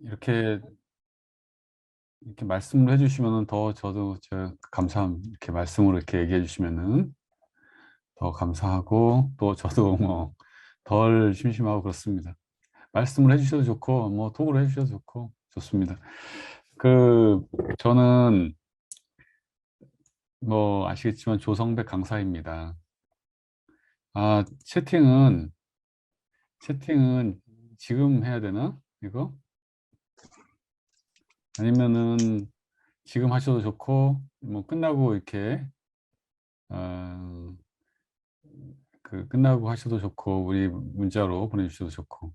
이렇게 말씀을 해주시면은 더 저도 이렇게 말씀으로 이렇게 얘기해 주시면은 더 감사하고 또 저도 뭐 덜 심심하고 그렇습니다. 말씀을 해주셔도 좋고 뭐 톡으로 해주셔도 좋고 좋습니다. 그 저는 뭐 아시겠지만 조성백 강사입니다. 아 채팅은 지금 해야 되나 이거? 아니면은 지금 하셔도 좋고 뭐 끝나고 이렇게 어, 끝나고 하셔도 좋고 우리 문자로 보내주셔도 좋고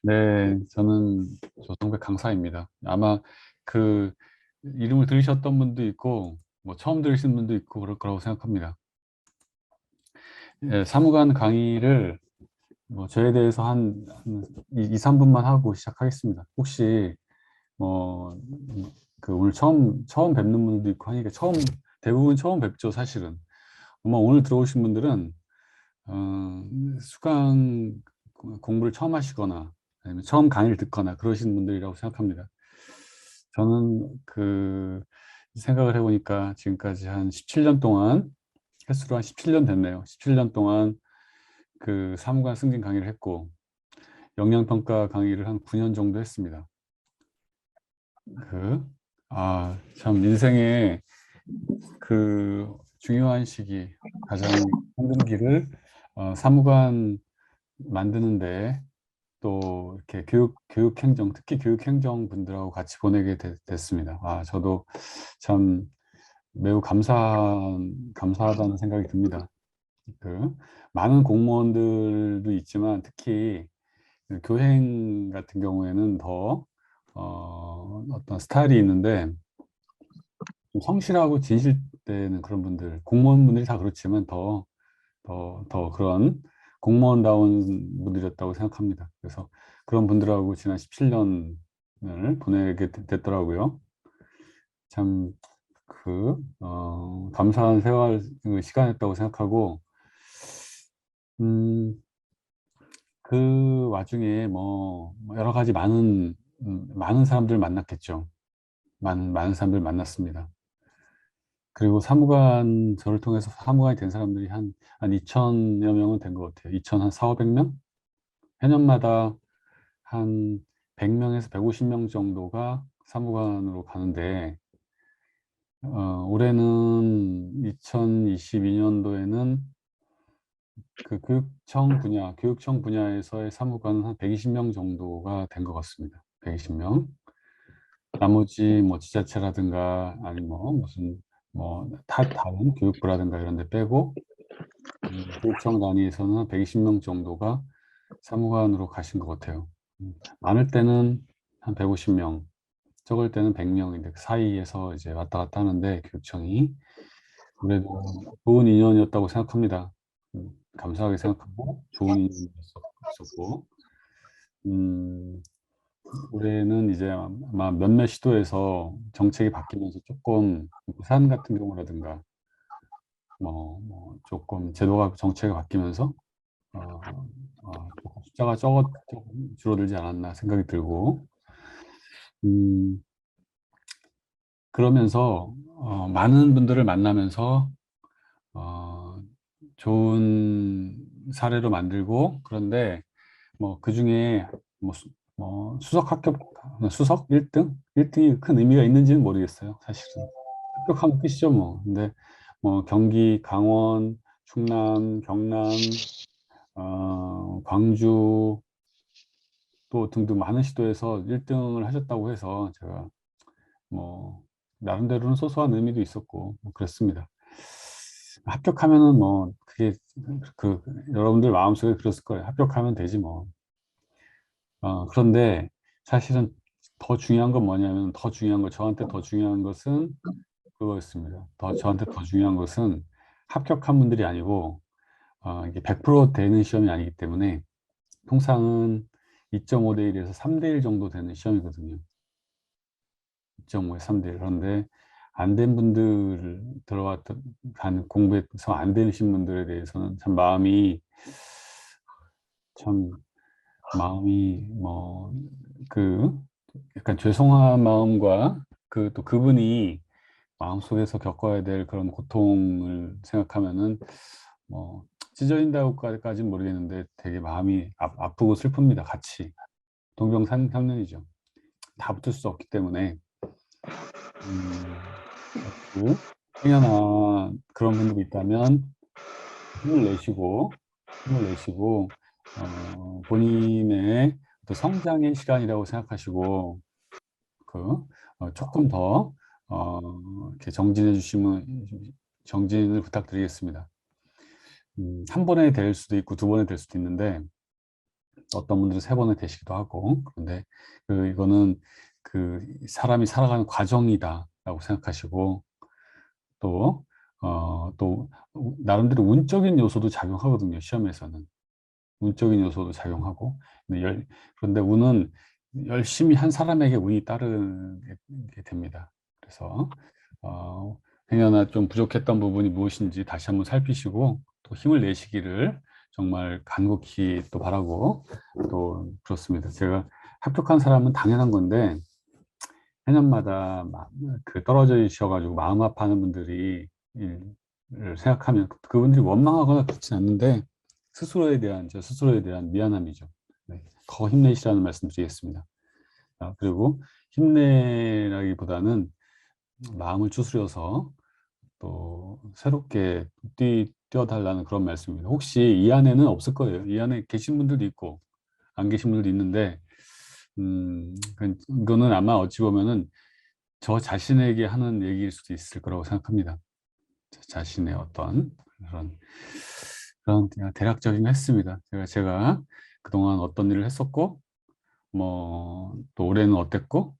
네, 저는 조성백 강사입니다. 아마 그 이름을 들으셨던 분도 있고 뭐 처음 들으신 분도 있고 그럴 거라고 생각합니다. 예, 사무관 강의를 뭐 저에 대해서 한 2, 3분만 하고 시작하겠습니다. 혹시 뭐 오늘 처음 뵙는 분도 있고 하니까 대부분 처음 뵙죠, 사실은. 아마 오늘 들어오신 분들은 수강 공부를 처음 하시거나 아니면 처음 강의를 듣거나 그러신 분들이라고 생각합니다. 저는 생각을 해보니까 지금까지 한 17년 동안 횟수로 한 17년 됐네요. 17년 동안 사무관 승진 강의를 했고 영양평가 강의를 한 9년 정도 했습니다. 참 인생의 중요한 시기, 가장 황금기를 사무관 만드는데 또 이렇게 교육행정, 특히 교육행정 분들하고 같이 보내게 됐습니다. 저도 참 매우 감사하다는 생각이 듭니다. 많은 공무원들도 있지만 특히 교행 같은 경우에는 더 어떤 스타일이 있는데 좀 성실하고 진실되는 그런 분들, 공무원분들이 다 그렇지만 더 그런 공무원다운 분들이었다고 생각합니다. 그래서 그런 분들하고 지난 17년을 보내게 됐더라고요. 참, 감사한 시간이었다고 생각하고, 음, 그 와중에 여러 가지 많은 사람들 만났겠죠. 많은 사람들 만났습니다. 그리고 저를 통해서 사무관이 된 사람들이 한 2천여 명은 된 것 같아요. 2천 한 4, 500명? 해년마다 한 100명에서 150명 정도가 사무관으로 가는데, 올해는 2022년도에는 교육청 분야에서의 사무관은 한 120명 정도가 된 것 같습니다. 120명. 나머지 지자체라든가 아니 다른 교육부라든가 이런 데 빼고 교육청 단위에서는 한 120명 정도가 사무관으로 가신 것 같아요. 많을 때는 한 150명, 적을 때는 100명인데 그 사이에서 이제 왔다 갔다 하는데 교육청이 그래도 좋은 인연이었다고 생각합니다. 감사하게 생각하고 좋은 인연이었었고 올해는 이제 아마 몇몇 시도에서 정책이 바뀌면서 조금 부산 같은 경우라든가 조금 정책이 바뀌면서 어, 조금 숫자가 조금 줄어들지 않았나 생각이 들고 음, 그러면서 많은 분들을 만나면서 어, 좋은 사례로 만들고 그런데 그 중에 수석 합격 수석 1등? 1등이 큰 의미가 있는지는 모르겠어요. 사실은 합격하면 끝이죠 근데 경기, 강원, 충남, 경남, 광주 또 등등 많은 시도에서 1등을 하셨다고 해서 제가 뭐 나름대로는 소소한 의미도 있었고 그랬습니다. 합격하면은 그게 여러분들 마음속에 그랬을 거예요. 합격하면 되지 뭐. 그런데 사실은 저한테 더 중요한 것은 그거였습니다. 저한테 더 중요한 것은 합격한 분들이 아니고 이게 100% 되는 시험이 아니기 때문에 통상은 2.5 대 1에서 3 대 1 정도 되는 시험이거든요. 2.5에 3대 1. 그런데 안 된 분들 공부해서 안 되신 분들에 대해서는 참 마음이 참 마음이 그 약간 죄송한 마음과 그 또 그분이 마음속에서 겪어야 될 그런 고통을 생각하면은 뭐 찢어진다고까지는 모르겠는데 되게 마음이 아프고 슬픕니다. 같이 동병상련이죠. 다 붙을 수 없기 때문에 그 행여나 그런 분들이 있다면 힘을 내시고 본인의 또 성장의 시간이라고 생각하시고 그 조금 더 이렇게 정진해 주시면 정진을 부탁드리겠습니다. 한 번에 될 수도 있고 두 번에 될 수도 있는데 어떤 분들은 세 번에 되시기도 하고 그런데 이거는 그 사람이 살아가는 과정이다라고 생각하시고 또 나름대로 운적인 요소도 작용하거든요. 시험에서는 운적인 요소도 작용하고 그런데 운은 열심히 한 사람에게 운이 따르게 됩니다. 그래서 어, 행여나 좀 부족했던 부분이 무엇인지 다시 한번 살피시고 또 힘을 내시기를 정말 간곡히 또 바라고 또 그렇습니다. 제가 합격한 사람은 당연한 건데 해년마다 떨어져 있어가지고 마음 아파하는 분들이 를 생각하면 그분들이 원망하거나 그렇진 않는데 제 스스로에 대한 미안함이죠. 네, 더 힘내시라는 말씀 드리겠습니다. 그리고 힘내라기보다는 마음을 추스려서 또 새롭게 뛰어달라는 그런 말씀입니다. 혹시 이 안에는 없을 거예요. 이 안에 계신 분들도 있고 안 계신 분들도 있는데 이거는 아마 어찌 보면은 저 자신에게 하는 얘기일 수도 있을 거라고 생각합니다. 저 자신의 어떤 그런 그냥 대략적인 거 했습니다. 제가 그동안 어떤 일을 했었고 또 올해는 어땠고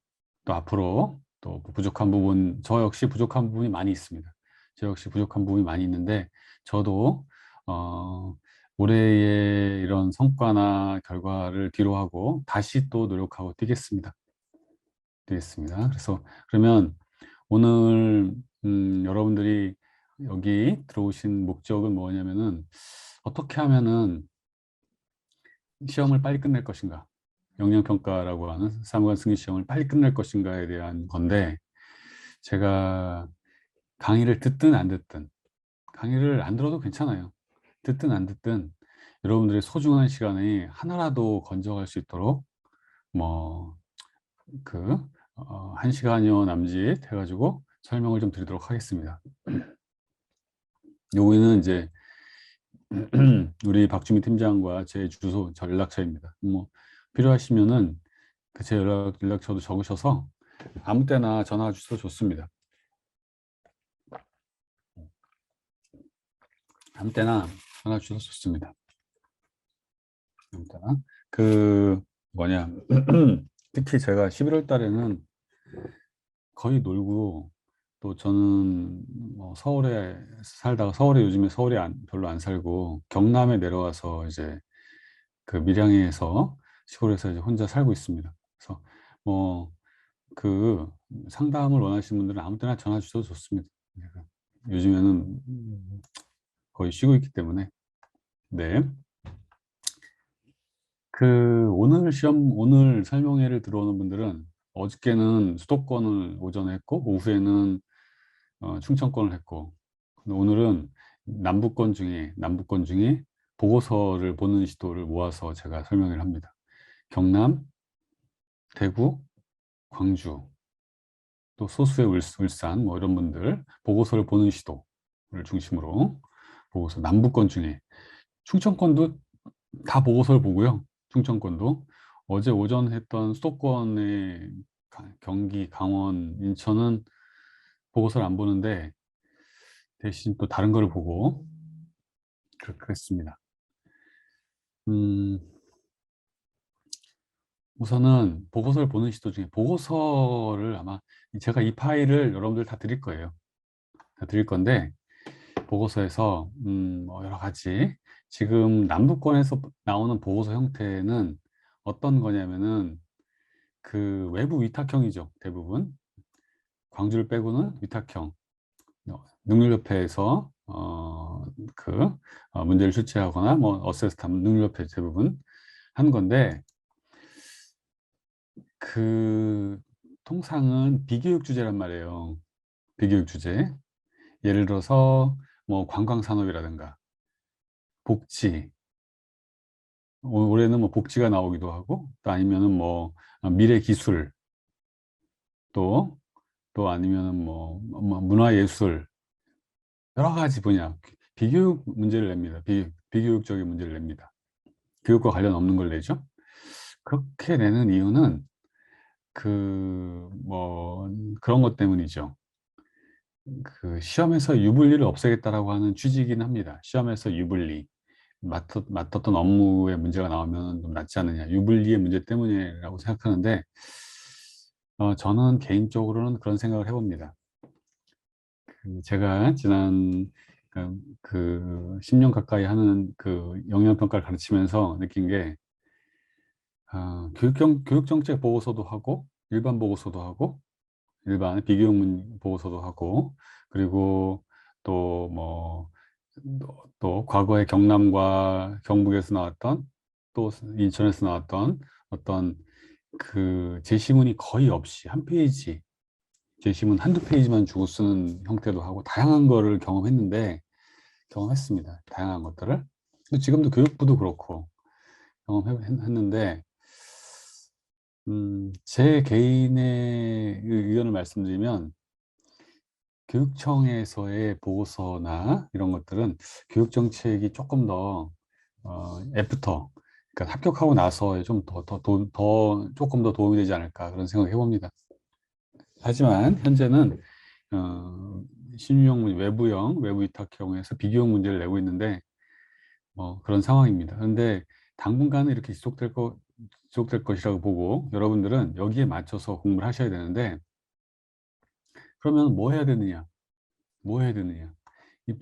또 앞으로 또 부족한 부분 저 역시 부족한 부분이 많이 있습니다. 저 역시 부족한 부분이 많이 있는데 저도 어, 올해의 이런 성과나 결과를 뒤로하고 다시 또 노력하고 뛰겠습니다. 그래서 그러면 오늘 여러분들이 여기 들어오신 목적은 뭐냐면은 어떻게 하면은 시험을 빨리 끝낼 것인가, 영양평가라고 하는 사무관 승인 시험을 빨리 끝낼 것인가에 대한 건데 제가 강의를 듣든 안 듣든 강의를 안 들어도 괜찮아요. 듣든 안 듣든 여러분들의 소중한 시간이 하나라도 건져갈 수 있도록 뭐 그 1시간여 남짓 해가지고 설명을 좀 드리도록 하겠습니다. 요거는 이제 우리 박주미 팀장과 제 주소, 저 연락처입니다. 뭐 필요하시면은 제 연락처도 적으셔서 아무 때나 전화 주셔도 좋습니다. 아무 때나 전화 주셔도 좋습니다. 아무 때나. 그 뭐냐 특히 제가 11월 달에는 거의 놀고 또 저는 뭐 서울에 살다가 요즘에 서울에 별로 안 살고 경남에 내려와서 이제 그 밀양에서 시골에서 이제 혼자 살고 있습니다. 그래서 뭐 그 상담을 원하시는 분들은 아무 때나 전화 주셔도 좋습니다. 요즘에는 거의 쉬고 있기 때문에. 네. 오늘 설명회를 들어오는 분들은 어저께는 수도권을 오전에 했고 오후에는 충청권을 했고 오늘은 남부권 중에 보고서를 보는 시도를 모아서 제가 설명을 합니다. 경남, 대구, 광주, 또 소수의 울산 뭐 이런 분들 보고서를 보는 시도를 중심으로 보고서 남부권 중에 충청권도 다 보고서를 보고요. 충청권도 어제 오전 했던 수도권의 경기, 강원, 인천은 보고서를 안 보는데 대신 또 다른 거를 보고 그랬습니다. 음, 우선은 보고서를 보는 시도 중에 보고서를 아마 제가 이 파일을 여러분들 다 드릴 거예요. 다 드릴 건데 보고서에서 뭐 여러 가지 지금 남부권에서 나오는 보고서 형태는 어떤 거냐면은 그 외부 위탁형이죠. 대부분 광주를 빼고는 위탁형 능률협회에서 문제를 출제하거나 뭐 어세스트 하면 능률협회 대부분 한 건데, 통상은 비교육 주제란 말이에요. 비교육 주제. 예를 들어서 뭐 관광산업이라든가 복지, 올해는 뭐 복지가 나오기도 하고, 또 아니면은 뭐 미래 기술, 또 아니면은 뭐 문화예술, 여러 가지 분야 비교육 문제를 냅니다. 비교육적인 문제를 냅니다. 교육과 관련 없는 걸 내죠. 그렇게 내는 이유는 뭐 그런 것 때문이죠. 시험에서 유불리를 없애겠다라고 하는 취지이긴 합니다. 시험에서 유불리, 맡았던 업무에 문제가 나오면 좀 낫지 않느냐, 유불리의 문제 때문이라고 생각하는데, 저는 개인적으로는 그런 생각을 해봅니다. 제가 지난 10년 가까이 하는 영양평가를 가르치면서 느낀 게, 교육정책 보고서도 하고, 일반 보고서도 하고, 일반 비교육 보고서도 하고, 그리고 또 뭐, 또 과거에 경남과 경북에서 나왔던, 또 인천에서 나왔던 어떤 제시문이 거의 없이 한 페이지, 제시문 한두 페이지만 주고 쓰는 형태도 하고 다양한 거를 경험했습니다. 다양한 것들을. 지금도 교육부도 그렇고 경험했는데, 제 개인의 의견을 말씀드리면, 교육청에서의 보고서나 이런 것들은 교육정책이 조금 더 애프터, 그러니까 합격하고 나서 좀 조금 더 도움이 되지 않을까 그런 생각을 해봅니다. 하지만 현재는 신유형 외부 위탁형에서 비교형 문제를 내고 있는데 그런 상황입니다. 그런데 당분간은 이렇게 지속될 것이라고 보고, 여러분들은 여기에 맞춰서 공부를 하셔야 되는데, 그러면 뭐 해야 되느냐? 뭐 해야 되느냐? 이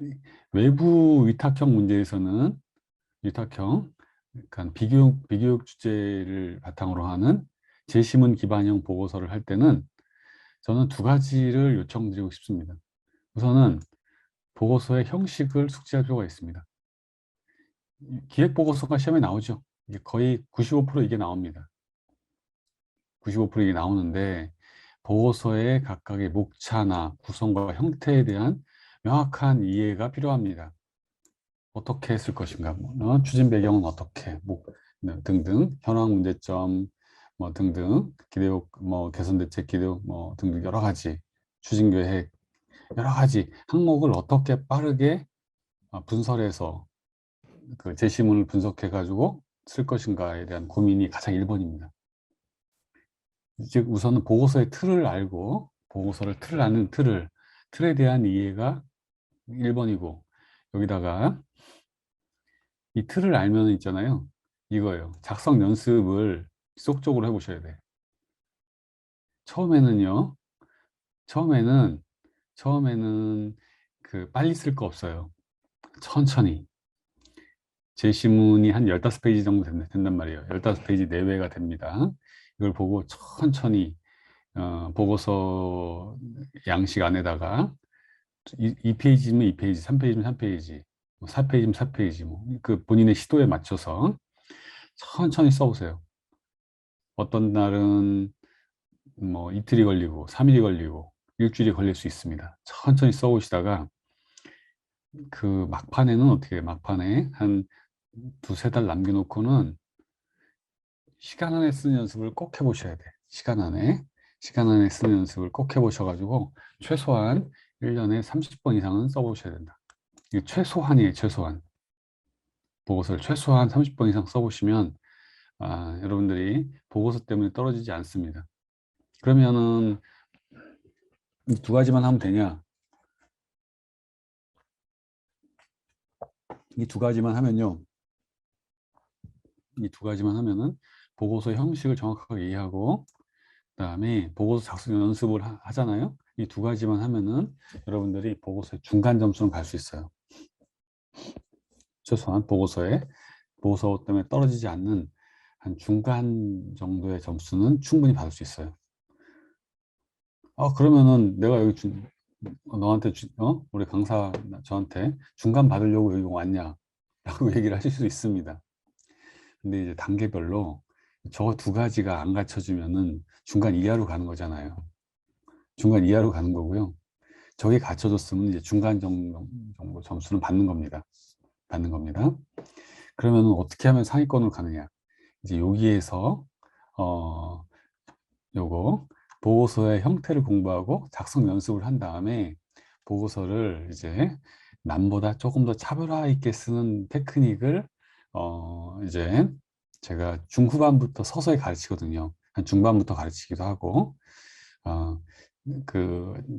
외부 위탁형 문제에서는 그러니까 비교육 주제를 바탕으로 하는 제시문 기반형 보고서를 할 때는 저는 두 가지를 요청드리고 싶습니다. 우선은 보고서의 형식을 숙지할 필요가 있습니다. 기획 보고서가 시험에 나오죠. 이게 거의 95% 이게 나옵니다. 95% 이게 나오는데, 보고서의 각각의 목차나 구성과 형태에 대한 명확한 이해가 필요합니다. 어떻게 했을 것인가, 추진 배경은 어떻게, 등등, 현황 문제점, 등등, 개선 대책 기도, 등등 여러 가지, 추진 계획, 여러 가지 항목을 어떻게 빠르게 분설해서 제시문을 분석해 가지고 쓸 것인가에 대한 고민이 가장 1번입니다. 즉, 우선은 보고서의 틀을 알고, 틀을 아는 틀에 대한 이해가 1번이고, 여기다가 이 틀을 알면 있잖아요. 이거예요. 작성 연습을 지속적으로 해보셔야 돼. 처음에는 빨리 쓸 거 없어요. 천천히. 제시문이 한 15페이지 정도 된단 말이에요. 15페이지 내외가 됩니다. 이걸 보고 천천히 보고서 양식 안에다가 2페이지면 2페이지, 3페이지면 3페이지, 4페이지면 4페이지, 본인의 시도에 맞춰서 천천히 써보세요. 어떤 날은 이틀이 걸리고, 3일이 걸리고, 일주일이 걸릴 수 있습니다. 천천히 써오시다가, 막판에는 어떻게 해요? 막판에 한 두세 달 남겨놓고는 시간 안에 쓰는 연습을 꼭 해보셔야 돼. 시간 안에 쓰는 연습을 꼭 해보셔가지고, 최소한 1년에 30번 이상은 써보셔야 된다. 이게 최소한이에요, 최소한. 보고서를 최소한 30번 이상 써보시면, 여러분들이 보고서 때문에 떨어지지 않습니다. 그러면은, 이 두 가지만 하면 되냐? 이 두 가지만 하면요. 이 두 가지만 하면은 보고서 형식을 정확하게 이해하고, 그다음에 보고서 작성 연습을 하잖아요. 이 두 가지만 하면은 여러분들이 보고서의 중간 점수는 갈 수 있어요. 최소한 보고서 때문에 떨어지지 않는 한 중간 정도의 점수는 충분히 받을 수 있어요. 그러면은 내가 여기 너한테 우리 강사 저한테 중간 받으려고 여기 왔냐? 라고 얘기를 하실 수 있습니다. 근데 이제 단계별로 저 두 가지가 안 갖춰지면은 중간 이하로 가는 거잖아요. 중간 이하로 가는 거고요. 저게 갖춰졌으면 이제 중간 정도 점수는 받는 겁니다. 받는 겁니다. 그러면 어떻게 하면 상위권으로 가느냐? 이제 여기에서 요거 보고서의 형태를 공부하고 작성 연습을 한 다음에 보고서를 이제 남보다 조금 더 차별화 있게 쓰는 테크닉을 이제 제가 중후반부터 서서히 가르치거든요. 한 중반부터 가르치기도 하고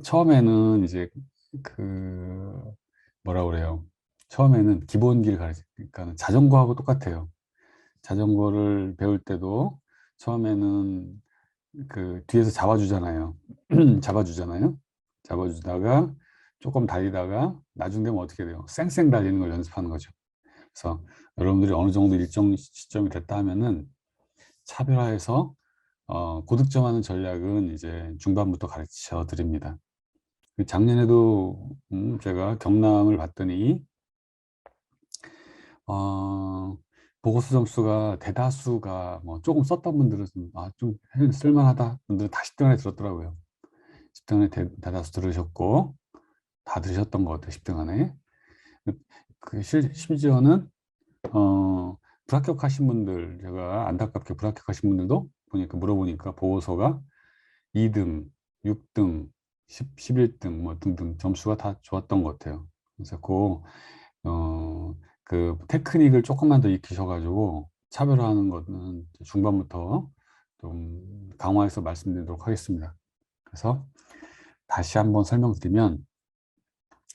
처음에는 이제 그 뭐라 그래요. 처음에는 기본기를 가르치니까 자전거하고 똑같아요. 자전거를 배울 때도 처음에는 그 뒤에서 잡아주잖아요. 잡아주잖아요. 잡아주다가 조금 달리다가 나중 되면 어떻게 돼요? 쌩쌩 달리는 걸 연습하는 거죠. 그래서 여러분들이 어느 정도 일정 시점이 됐다 하면은 차별화해서 고득점하는 전략은 이제 중반부터 가르쳐 드립니다. 작년에도 제가 경남을 봤더니 보고서 점수가 대다수가 뭐 조금 썼던 분들은 좀 쓸만하다 분들은 다 10등 안에 들었더라고요. 10등 안에 대다수 들으셨고 다 들으셨던 것 같아요. 10등 안에. 심지어는 불합격하신 분들, 제가 안타깝게 불합격하신 분들도 물어보니까 보고서가 2등, 6등, 11등 뭐 등등 점수가 다 좋았던 것 같아요. 그래서 그 테크닉을 조금만 더 익히셔가지고 차별화하는 것은 중반부터 좀 강화해서 말씀드리도록 하겠습니다. 그래서 다시 한번 설명드리면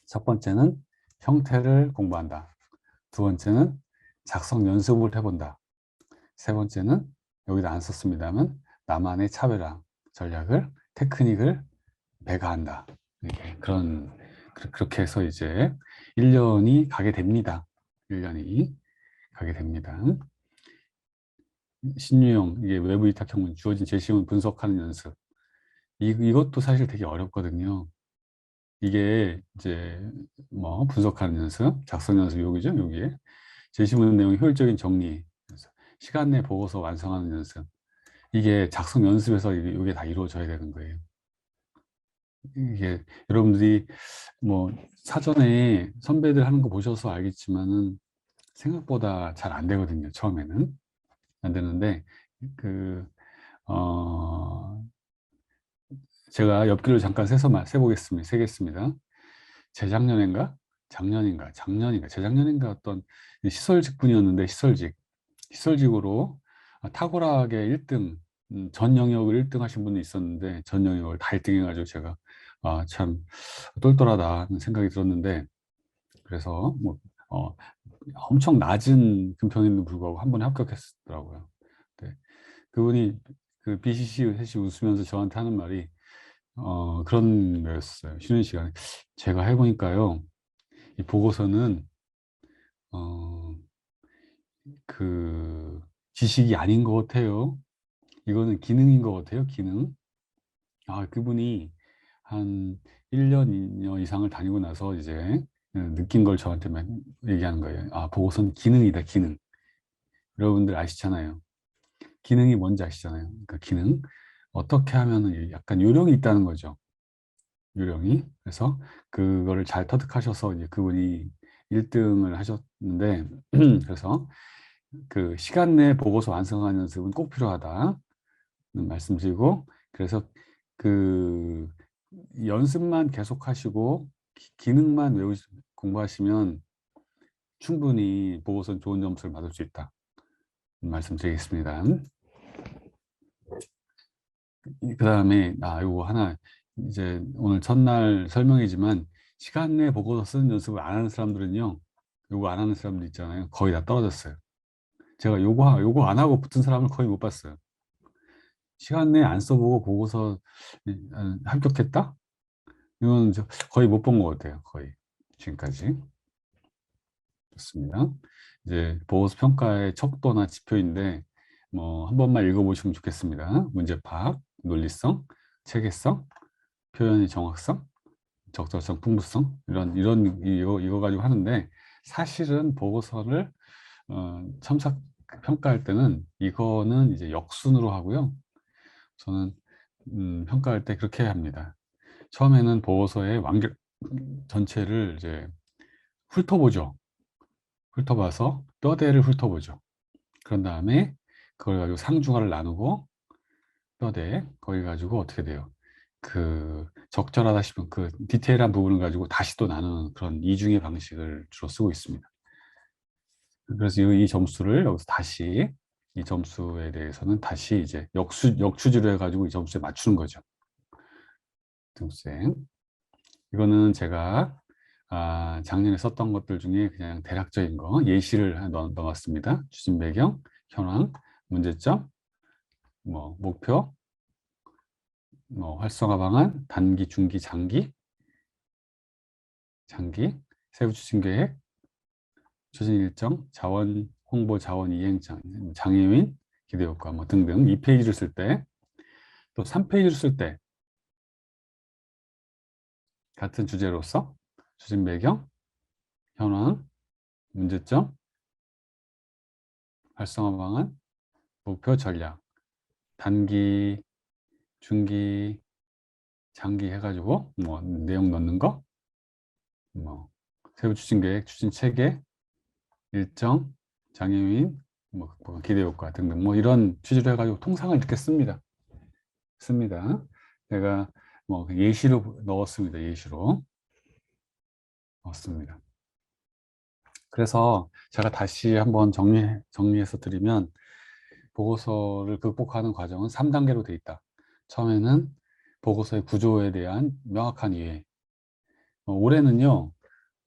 첫 번째는 형태를 공부한다. 두 번째는 작성 연습을 해본다. 세 번째는 여기다 안 썼습니다만 나만의 차별화 전략을 테크닉을 배가한다. 그렇게 해서 이제 1년이 가게 됩니다. 1년이 가게 됩니다. 신유형, 이게 외부 위탁형문, 주어진 제시문 분석하는 연습. 이것도 사실 되게 어렵거든요. 이게 이제 뭐 분석하는 연습, 작성 연습 여기죠, 여기에. 제시문 내용 효율적인 정리, 시간 내 보고서 완성하는 연습. 이게 작성 연습에서 이게 다 이루어져야 되는 거예요. 이게 여러분들이 뭐 사전에 선배들 하는 거 보셔서 알겠지만은 생각보다 잘 안 되거든요. 처음에는 안 되는데 어, 제가 엽기를 잠깐 세보겠습니다. 세겠습니다. 재작년인가 어떤 시설직 분이었는데 시설직으로 탁월하게 1등 전 영역을 1등 하신 분이 있었는데 전 영역을 다 1등 해가지고 제가 참 똘똘하다는 생각이 들었는데 그래서 뭐 엄청 낮은 금평에도 불구하고 한 번에 합격했더라고요. 네. 그분이 그 BCC 셋이 웃으면서 저한테 하는 말이 그런 거였어요. 쉬는 시간에 제가 해보니까요, 이 보고서는 어, 그 지식이 아닌 것 같아요. 이거는 기능인 것 같아요. 기능. 그분이 한 1년, 2년 이상을 다니고 나서 이제 느낀 걸 저한테 얘기하는 거예요. 보고서는 기능이다, 기능. 여러분들 아시잖아요. 기능이 뭔지 아시잖아요. 그러니까 기능. 어떻게 하면은 약간 요령이 있다는 거죠. 요령이. 그래서 그거를 잘 터득하셔서 이제 그분이 1등을 하셨는데, 그래서 그 시간 내 보고서 완성하는 연습은 꼭 필요하다. 말씀드리고, 그래서 그 연습만 계속 하시고 기능만 공부하시면 충분히 보고서는 좋은 점수를 받을 수 있다. 말씀드리겠습니다. 그 다음에 이거 하나 이제 오늘 첫날 설명이지만 시간 내 보고서 쓰는 연습을 안 하는 사람들은요, 요거 안 하는 사람들 있잖아요, 거의 다 떨어졌어요. 제가 요거 안 하고 붙은 사람을 거의 못 봤어요. 시간 내에 안 써보고 보고서 합격했다? 이건 거의 못 본 것 같아요. 거의 지금까지. 좋습니다. 이제 보고서 평가의 척도나 지표인데 뭐 한 번만 읽어보시면 좋겠습니다. 문제 파악, 논리성, 체계성, 표현의 정확성, 적절성, 풍부성 이거 가지고 하는데 사실은 보고서를 첨삭 평가할 때는 이거는 이제 역순으로 하고요. 저는 평가할 때 그렇게 합니다. 처음에는 보고서의 완결 전체를 이제 훑어보죠. 훑어봐서 뼈대를 훑어보죠. 그런 다음에 그걸 가지고 상중하를 나누고 뼈대 거기 가지고 어떻게 돼요? 그 적절하다 싶은 그 디테일한 부분을 가지고 다시 또 나누는 그런 이중의 방식을 주로 쓰고 있습니다. 그래서 이 점수를 여기서 다시 이 점수에 대해서는 다시 이제 역추지로 해가지고 이 점수에 맞추는 거죠. 등수에. 이거는 제가 작년에 썼던 것들 중에 그냥 대략적인 거 예시를 하나 넣어놨습니다. 추진 배경, 현황, 문제점, 뭐 목표, 뭐 활성화 방안, 단기, 중기, 장기, 세부 추진 계획, 추진 일정, 자원 홍보, 자원 이행 장애인, 기대 효과 뭐 등등 2페이지를 쓸 때, 또 3페이지를 쓸 때 같은 주제로서 추진 배경, 현황, 문제점, 활성화 방안, 목표 전략, 단기, 중기, 장기 해가지고 뭐 내용 넣는 거, 뭐 세부 추진 계획, 추진 체계, 일정, 장애인, 뭐 기대 효과 등등 뭐 이런 취지로 해가지고 통상을 이렇게 씁니다. 제가 뭐 예시로 넣었습니다. 예시로 넣었습니다. 그래서 제가 다시 한번 정리해서 드리면 보고서를 극복하는 과정은 3단계로 되어 있다. 처음에는 보고서의 구조에 대한 명확한 이해. 올해는요,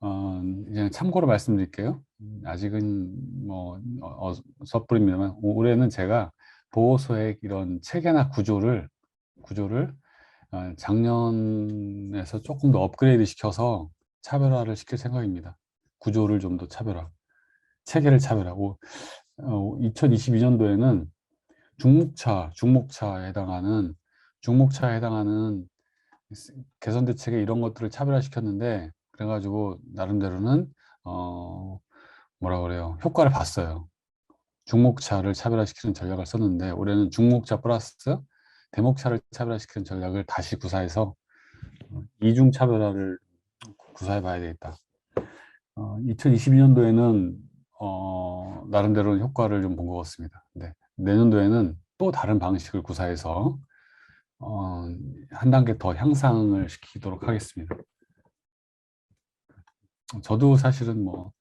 그냥 참고로 말씀드릴게요. 아직은 뭐 섣부릅니다만 올해는 제가 보고서의 이런 체계나 구조를 작년에서 조금 더 업그레이드 시켜서 차별화를 시킬 생각입니다. 구조를 좀 더 차별화, 체계를 차별하고 2022년도에는 중목차에 해당하는 개선 대책에 이런 것들을 차별화시켰는데 그래가지고 나름대로는 뭐라 그래요, 효과를 봤어요. 중목차를 차별화시키는 전략을 썼는데 올해는 중목차 플러스 대목차를 차별화시키는 전략을 다시 구사해서 이중 차별화를 구사해 봐야 되겠다. 2022년도에는 나름대로 효과를 좀 본 것 같습니다. 네. 내년도에는 또 다른 방식을 구사해서 한 단계 더 향상을 시키도록 하겠습니다. 저도 사실은 뭐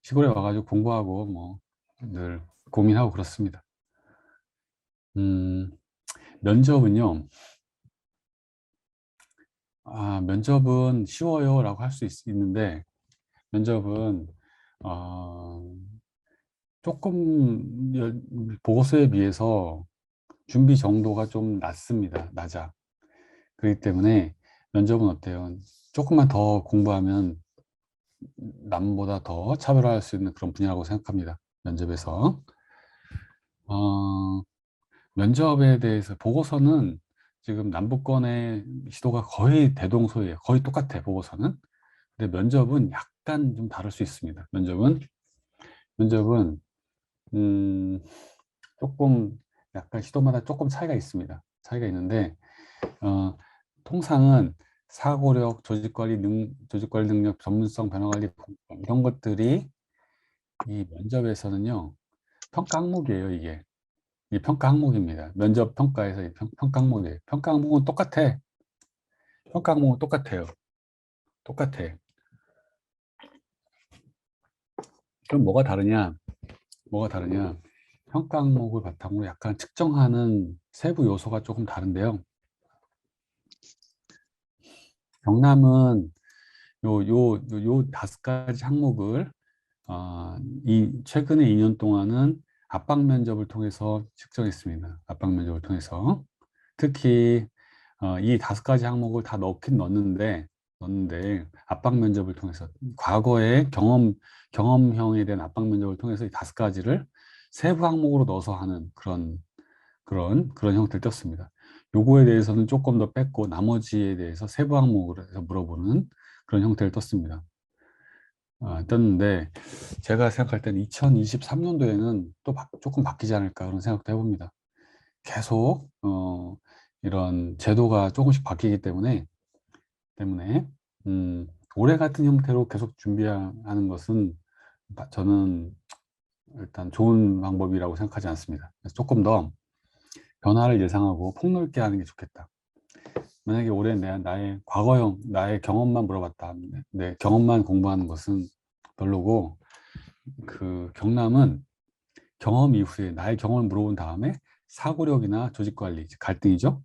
시골에 와가지고 공부하고 뭐 늘 고민하고 그렇습니다. 면접은요, 면접은 쉬워요 라고 할 수 있는데 면접은 조금 보고서에 비해서 준비 정도가 좀 낮아. 그렇기 때문에 면접은 어때요? 조금만 더 공부하면 남보다 더 차별화할 수 있는 그런 분야라고 생각합니다. 면접에서. 어, 면접에 대해서 보고서는 지금 남북권의 시도가 거의 대동소이해요. 거의 똑같아, 보고서는. 근데 면접은 약간 좀 다를 수 있습니다. 면접은 음, 조금 약간 시도마다 조금 차이가 있습니다. 차이가 있는데 통상은 사고력, 조직관리 능력, 전문성, 변화관리, 이런 것들이 이 면접에서는요, 평가 항목이에요, 이게. 이 평가 항목입니다. 면접 평가에서 평가 항목이에요. 평가 항목은 똑같아. 평가 항목은 똑같아요. 똑같아. 그럼 뭐가 다르냐? 평가 항목을 바탕으로 약간 측정하는 세부 요소가 조금 다른데요. 경남은 요 5가지 항목을 최근에 2년 동안은 압박 면접을 통해서 측정했습니다. 압박 면접을 통해서. 특히 이 5가지 항목을 다 넣었는데 압박 면접을 통해서 과거의 경험형에 대한 압박 면접을 통해서 이 5가지를 세부 항목으로 넣어서 하는 그런 형태를 떴습니다. 요거에 대해서는 조금 더 뺐고 나머지에 대해서 세부 항목으로 해서 물어보는 그런 형태를 떴습니다. 떴는데 제가 생각할 때는 2023년도에는 또 조금 바뀌지 않을까 그런 생각도 해봅니다. 계속 이런 제도가 조금씩 바뀌기 때문에 올해 같은 형태로 계속 준비하는 것은 저는 일단 좋은 방법이라고 생각하지 않습니다. 그래서 조금 더 변화를 예상하고 폭넓게 하는 게 좋겠다. 만약에 올해 나의 과거형, 나의 경험만 물어봤다. 내 경험만 공부하는 것은 별로고, 그 경남은 경험 이후에 나의 경험을 물어본 다음에 사고력이나 조직관리, 갈등이죠.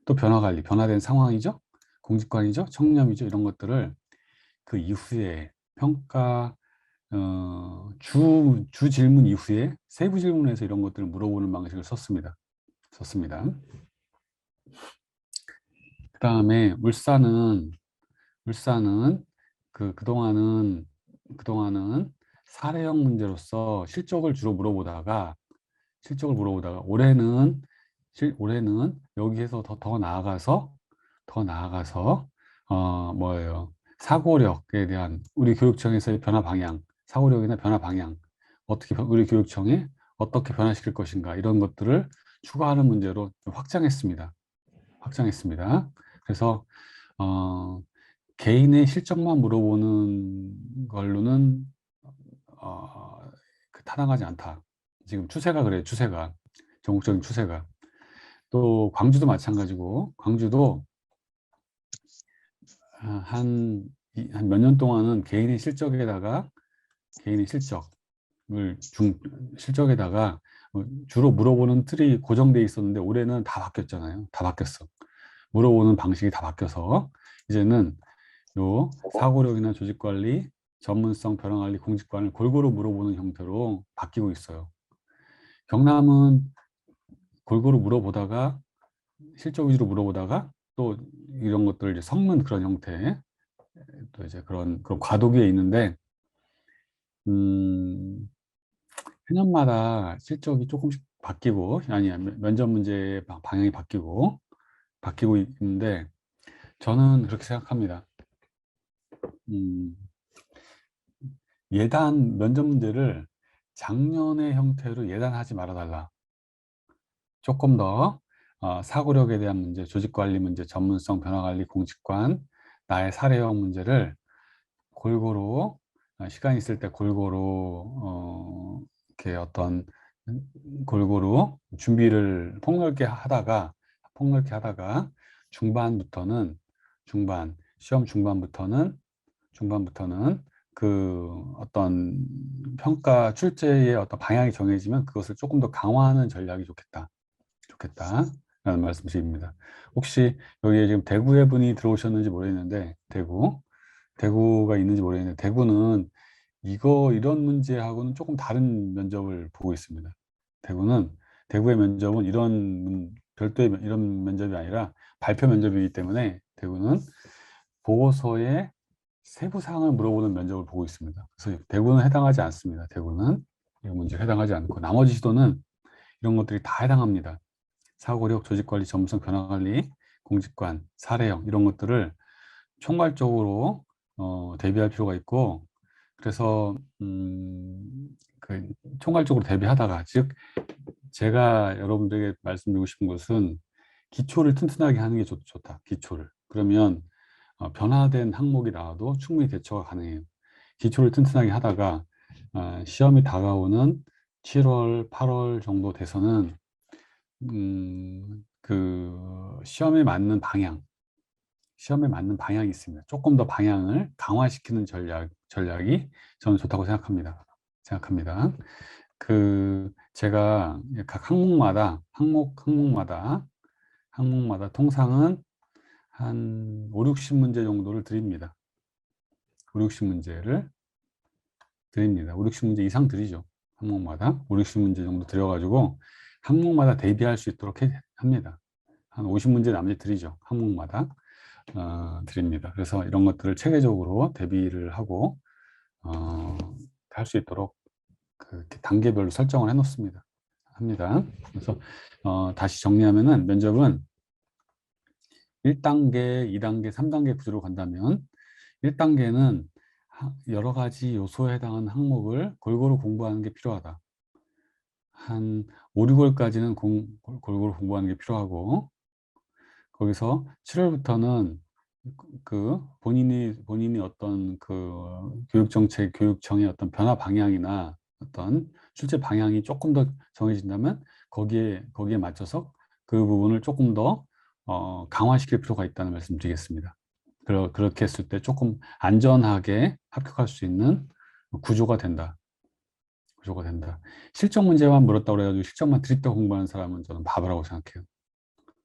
또 변화관리, 변화된 상황이죠. 공직관이죠. 청렴이죠. 이런 것들을 그 이후에 평가, 주 질문 이후에 세부 질문에서 이런 것들을 물어보는 방식을 썼습니다. 그 다음에 울산은 그동안은 사례형 문제로서 실적을 물어보다가 올해는 여기에서 더 나아가서 뭐예요? 사고력에 대한 우리 교육청에서의 변화 방향, 사고력이나 변화 방향, 우리 교육청에 어떻게 변화시킬 것인가 이런 것들을 추가하는 문제로 좀 확장했습니다. 그래서 어, 개인의 실적만 물어보는 걸로는 타당하지 않다. 지금 추세가 그래요. 전국적인 추세가. 또 광주도 마찬가지고 광주도 한 몇 년 동안은 개인의 실적에다가 주로 물어보는 틀이 고정돼 있었는데 올해는 다 바뀌었잖아요. 다 바뀌었어. 물어보는 방식이 다 바뀌어서 이제는 요 사고력이나 조직관리, 전문성, 변화관리, 공직관을 골고루 물어보는 형태로 바뀌고 있어요. 경남은 골고루 물어보다가 실적 위주로 물어보다가 또 이런 것들을 이제 섞는 그런 형태, 또 이제 그런 과도기에 있는데 음, 해년마다 실적이 조금씩 바뀌고 아니 면접 문제의 방향이 바뀌고 있는데 저는 그렇게 생각합니다. 음, 예단 면접 문제를 작년의 형태로 예단하지 말아달라. 조금 더 사고력에 대한 문제, 조직관리 문제, 전문성, 변화관리, 공직관, 나의 사례형 문제를 골고루 시간 있을 때 이렇게 골고루 준비를 폭넓게 하다가 중반부터는 시험 중반부터는 그 어떤 평가 출제의 어떤 방향이 정해지면 그것을 조금 더 강화하는 전략이 좋겠다라는 말씀드립니다. 혹시 여기에 지금 대구에 분이 들어오셨는지 모르겠는데 대구가 있는지 모르겠는데 대구는 이런 문제하고는 조금 다른 면접을 보고 있습니다. 대구의 면접은 별도의 이런 면접이 아니라 발표 면접이기 때문에 대구는 보고서의 세부 사항을 물어보는 면접을 보고 있습니다. 그래서 대구는 해당하지 않습니다. 대구는 이런 문제에 해당하지 않고 나머지 시도는 이런 것들이 다 해당합니다. 사고력, 조직관리, 전문성, 변화관리, 공직관, 사례형 이런 것들을 총괄적으로 대비할 필요가 있고 그래서 총괄적으로 대비하다가 즉 제가 여러분들에게 말씀드리고 싶은 것은 기초를 튼튼하게 하는 게 좋다. 기초를. 그러면 변화된 항목이 나와도 충분히 대처가 가능해요. 기초를 튼튼하게 하다가 시험이 다가오는 7월, 8월 정도 돼서는 그 시험에 맞는 방향이 있습니다. 조금 더 방향을 강화시키는 전략이 저는 좋다고 생각합니다. 제가 각 항목마다 통상은 한 5, 60문제 정도를 드립니다. 5, 60문제를 드립니다. 5, 60문제 이상 드리죠. 항목마다 5, 60문제 정도 드려가지고 항목마다 대비할 수 있도록 합니다. 한 50문제 남짓 드리죠. 항목마다 드립니다. 그래서 이런 것들을 체계적으로 대비를 하고 할 수 있도록 단계별로 설정을 합니다. 그래서 다시 정리하면은 면접은 1단계, 2단계, 3단계 구조로 간다면 1단계는 여러 가지 요소에 해당하는 항목을 골고루 공부하는 게 필요하다. 한 5, 6월까지는 골고루 공부하는 게 필요하고, 거기서 7월부터는 본인이 어떤 교육정책, 교육청의 어떤 변화 방향이나 어떤 실제 방향이 조금 더 정해진다면 거기에 맞춰서 그 부분을 조금 더 강화시킬 필요가 있다는 말씀 드리겠습니다. 그렇게 했을 때 조금 안전하게 합격할 수 있는 구조가 된다. 실적 문제만 물었다고 그래가지고 실적만 드립다 공부하는 사람은 저는 바보라고 생각해요.